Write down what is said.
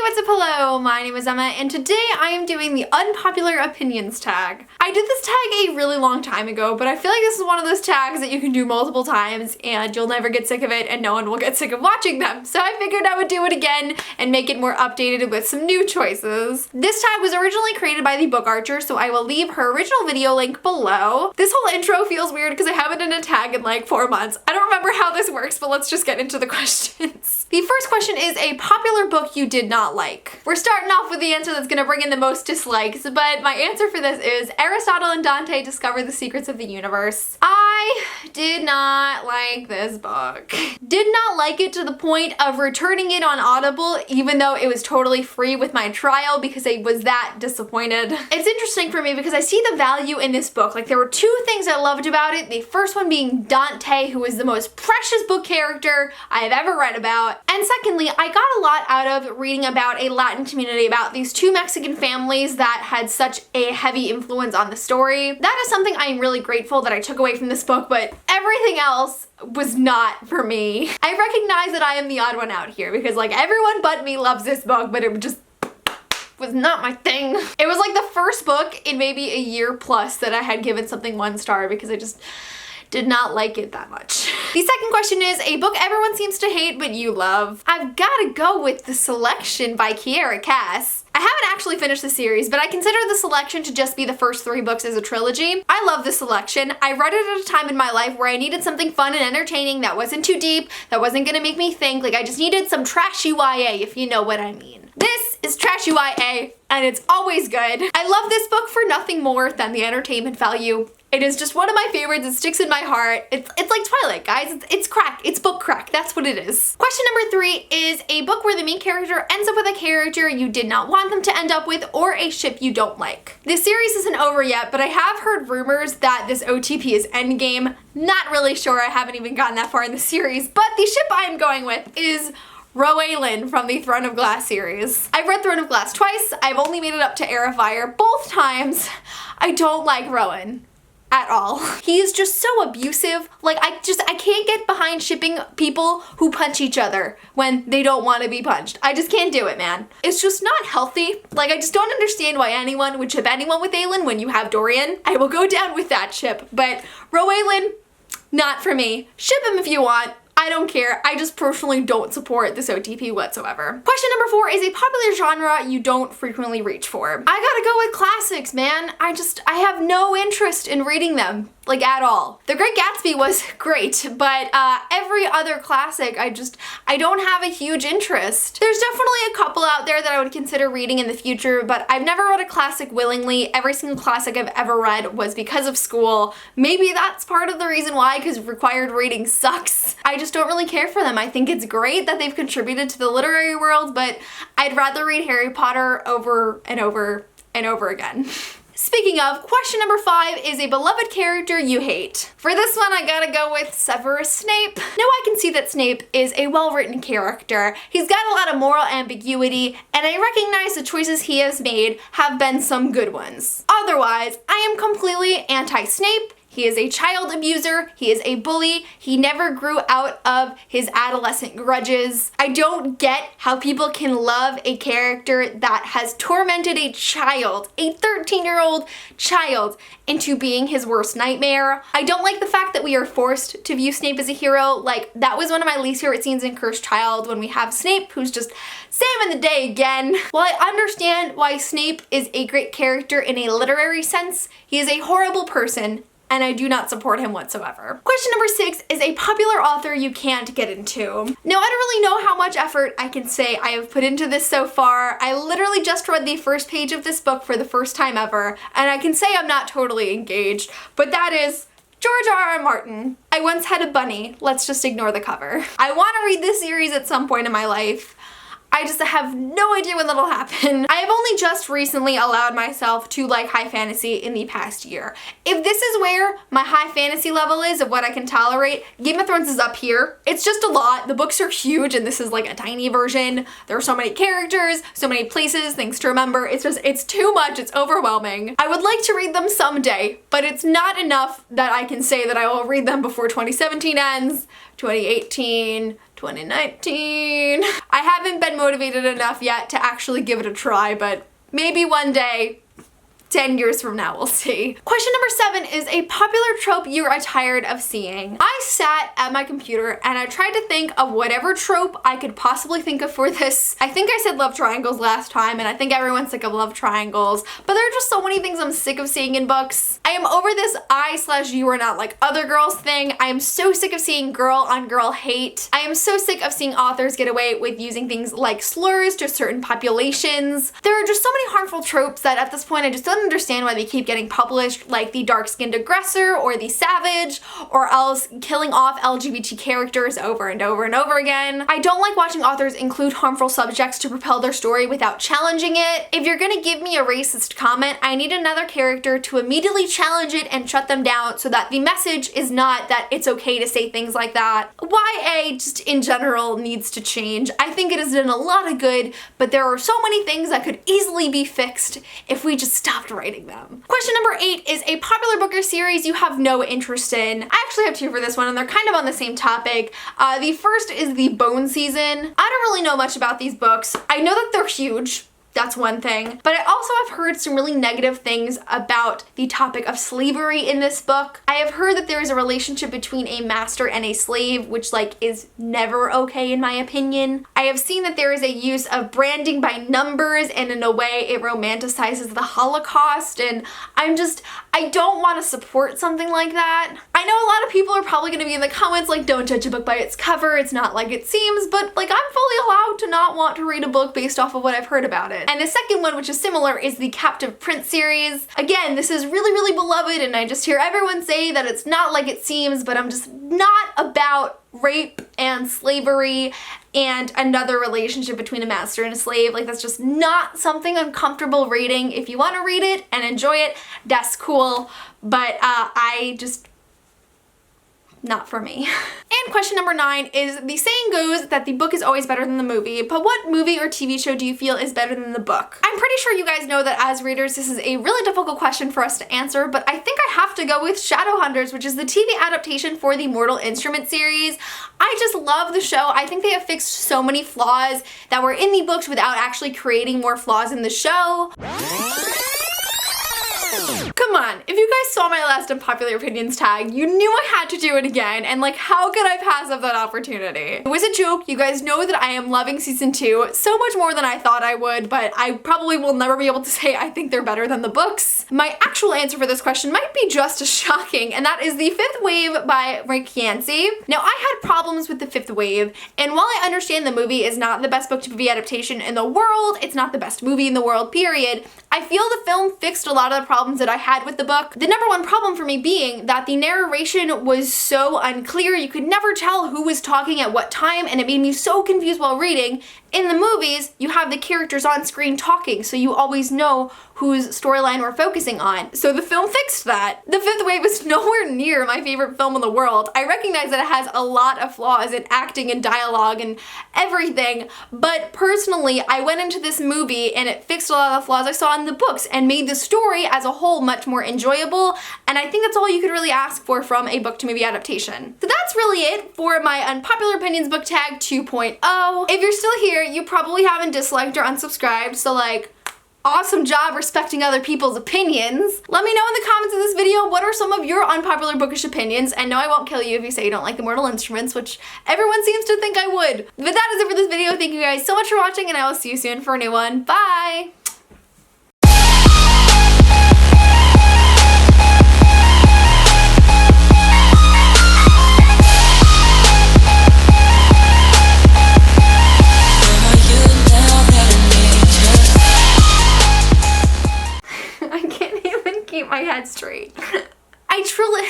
what's up? Hello, my name is Emma, and today I am doing the unpopular opinions tag. I did this tag a really long time ago, but I feel like this is one of those tags that you can do multiple times and you'll never get sick of it and no one will get sick of watching them. So I figured I would do it again and make it more updated with some new choices. This tag was originally created by the Book Archer, so I will leave her original video link below. This whole intro feels weird because I haven't done a tag in like 4 months. I don't remember how this works, but let's just get into the questions. The first question is a popular book you did not like. We're starting off with the answer that's gonna bring in the most dislikes, but my answer for this is Aristotle and Dante Discover the Secrets of the Universe. I did not like this book. Did not like it to the point of returning it on Audible, even though it was totally free with my trial because I was that disappointed. It's interesting for me because I see the value in this book. Like, there were two things I loved about it. The first one being Dante, who is the most precious book character I have ever read about. And secondly, I got a lot out of reading about a Latin community, about these two Mexican families that had such a heavy influence on the story. That is something I am really grateful that I took away from this book, but everything else was not for me. I recognize that I am the odd one out here because like everyone but me loves this book, but it just was not my thing. It was like the first book in maybe a year plus that I had given something 1 star because I just did not like it that much. The second question is a book everyone seems to hate but you love. I've gotta go with The Selection by Kiera Cass. I haven't actually finished the series, but I consider The Selection to just be the first 3 books as a trilogy. I love The Selection. I read it at a time in my life where I needed something fun and entertaining that wasn't too deep, that wasn't gonna make me think. Like, I just needed some trashy YA, if you know what I mean. This is trashy YA, and it's always good. I love this book for nothing more than the entertainment value. It is just one of my favorites. It sticks in my heart. It's like Twilight, guys. It's crack. It's book crack. That's what it is. Question number 3 is a book where the main character ends up with a character you did not want them to end up with, or a ship you don't like. This series isn't over yet, but I have heard rumors that this OTP is endgame. Not really sure. I haven't even gotten that far in the series, but the ship I'm going with is Rowan from the Throne of Glass series. I've read Throne of Glass twice. I've only made it up to Heir of Fire both times. I don't like Rowan at all. He is just so abusive. Like, I can't get behind shipping people who punch each other when they don't want to be punched. I just can't do it, man. It's just not healthy. Like, I just don't understand why anyone would ship anyone with Aelin when you have Dorian. I will go down with that ship, but Rowan, not for me. Ship him if you want. I don't care. I just personally don't support this OTP whatsoever. Question number 4 is a popular genre you don't frequently reach for. I gotta go with classics, man. I have no interest in reading them, like, at all. The Great Gatsby was great, but every other classic, I don't have a huge interest. There's definitely a couple out there that I would consider reading in the future, but I've never read a classic willingly. Every single classic I've ever read was because of school. Maybe that's part of the reason why, because required reading sucks. I just don't really care for them. I think it's great that they've contributed to the literary world, but I'd rather read Harry Potter over and over and over again. Speaking of, question number 5 is a beloved character you hate. For this one, I gotta go with Severus Snape. Now, I can see that Snape is a well-written character. He's got a lot of moral ambiguity, and I recognize the choices he has made have been some good ones. Otherwise, I am completely anti-Snape. He is a child abuser, he is a bully, he never grew out of his adolescent grudges. I don't get how people can love a character that has tormented a child, a 13-year-old child, into being his worst nightmare. I don't like the fact that we are forced to view Snape as a hero. Like, that was one of my least favorite scenes in Cursed Child, when we have Snape who's just saving the day again. While I understand why Snape is a great character in a literary sense, he is a horrible person, and I do not support him whatsoever. Question number 6 is a popular author you can't get into. Now, I don't really know how much effort I can say I have put into this so far. I literally just read the first page of this book for the first time ever, and I can say I'm not totally engaged, but that is George R.R. Martin. I once had a bunny. Let's just ignore the cover. I want to read this series at some point in my life. I just have no idea when that'll happen. I have only just recently allowed myself to like high fantasy in the past year. If this is where my high fantasy level is of what I can tolerate, Game of Thrones is up here. It's just a lot. The books are huge and this is like a tiny version. There are so many characters, so many places, things to remember. It's too much, it's overwhelming. I would like to read them someday, but it's not enough that I can say that I will read them before 2017 ends, 2018, 2019. I haven't been motivated enough yet to actually give it a try, but maybe one day, 10 years from now, we'll see. Question number 7 is a popular trope you are tired of seeing. I sat at my computer and I tried to think of whatever trope I could possibly think of for this. I think I said love triangles last time, and I think everyone's sick of love triangles, but there are just so many things I'm sick of seeing in books. I am over this I/you are not like other girls thing. I am so sick of seeing girl on girl hate. I am so sick of seeing authors get away with using things like slurs to certain populations. There are just so many harmful tropes that at this point I just don't understand why they keep getting published, like the dark-skinned aggressor or the savage, or else killing off LGBT characters over and over and over again. I don't like watching authors include harmful subjects to propel their story without challenging it. If you're gonna give me a racist comment, I need another character to immediately challenge it and shut them down so that the message is not that it's okay to say things like that. YA just in general needs to change. I think it has done a lot of good, but there are so many things that could easily be fixed if we just stopped writing them. Question number 8 is a popular book or series you have no interest in. I actually have 2 for this one, and they're kind of on the same topic. The first is the Bone Season. I don't really know much about these books. I know that they're huge. That's one thing. But I also have heard some really negative things about the topic of slavery in this book. I have heard that there is a relationship between a master and a slave, which is never okay in my opinion. I have seen that there is a use of branding by numbers, and in a way it romanticizes the Holocaust, and I don't want to support something like that. I know a lot of people are probably going to be in the comments like, don't judge a book by its cover, it's not like it seems, but I'm fully allowed to not want to read a book based off of what I've heard about it. And the second one, which is similar, is the Captive Prince series. Again, this is really, really beloved, and I just hear everyone say that it's not like it seems, but I'm just not about rape and slavery and another relationship between a master and a slave. That's just not something I'm comfortable reading. If you want to read it and enjoy it, that's cool, but not for me. And question number 9 is, the saying goes that the book is always better than the movie, but what movie or TV show do you feel is better than the book? I'm pretty sure you guys know that as readers this is a really difficult question for us to answer, but I think I have to go with Shadowhunters, which is the TV adaptation for the Mortal Instruments series. I just love the show. I think they have fixed so many flaws that were in the books without actually creating more flaws in the show. Come on, if you guys saw my last Unpopular Opinions tag, you knew I had to do it again, and how could I pass up that opportunity? It was a joke. You guys know that I am loving season 2 so much more than I thought I would, but I probably will never be able to say I think they're better than the books. My actual answer for this question might be just as shocking, and that is The Fifth Wave by Rick Yancey. Now, I had problems with The Fifth Wave, and while I understand the movie is not the best book to movie adaptation in the world, it's not the best movie in the world, period, I feel the film fixed a lot of the problems that I had with the book. The number one problem for me being that the narration was so unclear. You could never tell who was talking at what time, and it made me so confused while reading. In the movies, you have the characters on screen talking, so you always know whose storyline we're focusing on. So the film fixed that. The Fifth Wave is nowhere near my favorite film in the world. I recognize that it has a lot of flaws in acting and dialogue and everything, but personally, I went into this movie and it fixed a lot of the flaws I saw in the books and made the story as a whole much more enjoyable, and I think that's all you could really ask for from a book to movie adaptation. So that's really it for my Unpopular Opinions book tag 2.0. If you're still here, you probably haven't disliked or unsubscribed, so awesome job respecting other people's opinions. Let me know in the comments of this video what are some of your unpopular bookish opinions, and no, I won't kill you if you say you don't like the Mortal Instruments, which everyone seems to think I would. But that is it for this video. Thank you guys so much for watching, and I will see you soon for a new one. Bye! Keep my head straight. I truly